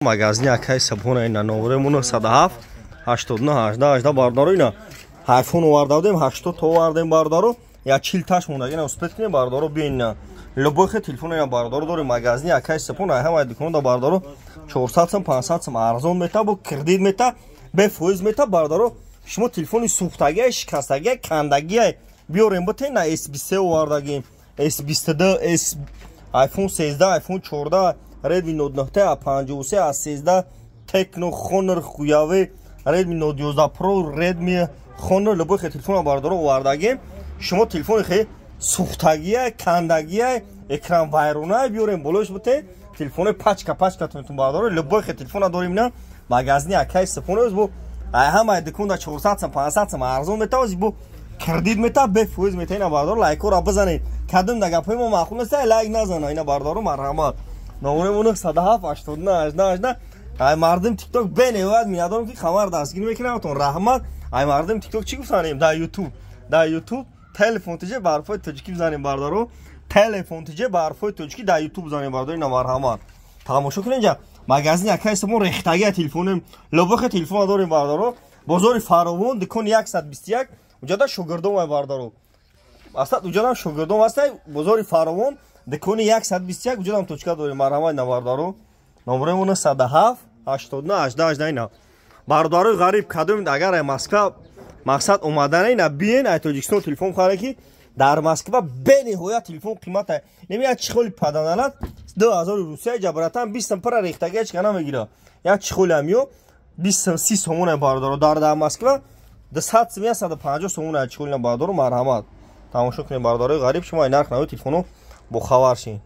Магазини акай сабхона ина номеремон 107 89 18 бардаро ина айфон вардадем 80 то вардем бардаро я 40 таш монда ина успет кине бардаро бина любохе телефон ина бардаро дори магазини акай сабхона ҳама дуконда бардаро 400 сом 500 сом арзон мета бо кредит мета бе фоиз мета бардаро шумо телефони сухтаги шикастаги кандаги биорем бо тена S23 вардаги S22 S iPhone 13 iPhone 14 Redmi Note 9 53 13 Tecno Honor Huawei Redmi Note 11 Pro Redmi Honor любой телефон бардоро вардаги шумо телефони хе сухтагия кандагия экран вайрона биорем болош буте телефони пачка тун бардоро любой телефон дорим на магазини акай сапонос бу ҳама дикунда 400 сом 500 сом арзон метавози бу кредит мета бе фоиз мета ина бардоро лайкора бизанед кадом да гапои мо маъқул нест лайк назана ина бардоро марҳамат номеремон 107 89 18 ай мардим тикток беневад миядорам ки хамар дастгир мекунаматон раҳмат ай мардим тикток чӣ гуфтанем да ютуб телефон тиҷе барфои тоҷикӣ бизанем бардоро телефон тиҷе барфои тоҷикӣ да ютуб бизанем бардоро ина марҳамат тамошо кунед магазини акай сабон рехтагия телефонем лобохе телефон дорем бардоро бозори фаровон дикони 121 уҷада шогирдом ай бардоро астад уҷадам шогирдом ҳастай бозори фаровон дикони 121 уҷадам точка дорем марҳамат ина бардоро номеремон 107 89 18 ина бардоро ғариб кадом агар ай москва мақсад омадан ина биен ай тоҷикистон телефон харе ки дар москва бениҳоят телефон қимат немия чӣ холи паданалад 2000 русия ҷабратан 20 сом пара рехтагия чика намегира як чӣ холи амё 20 сомон ай бардоро дар москва 200 сом 150 сомон ай чӣ холи на бардоро марҳамат тамошо кунед бардорои ғариб шумо ай нарх нави телефоно бо хабар шин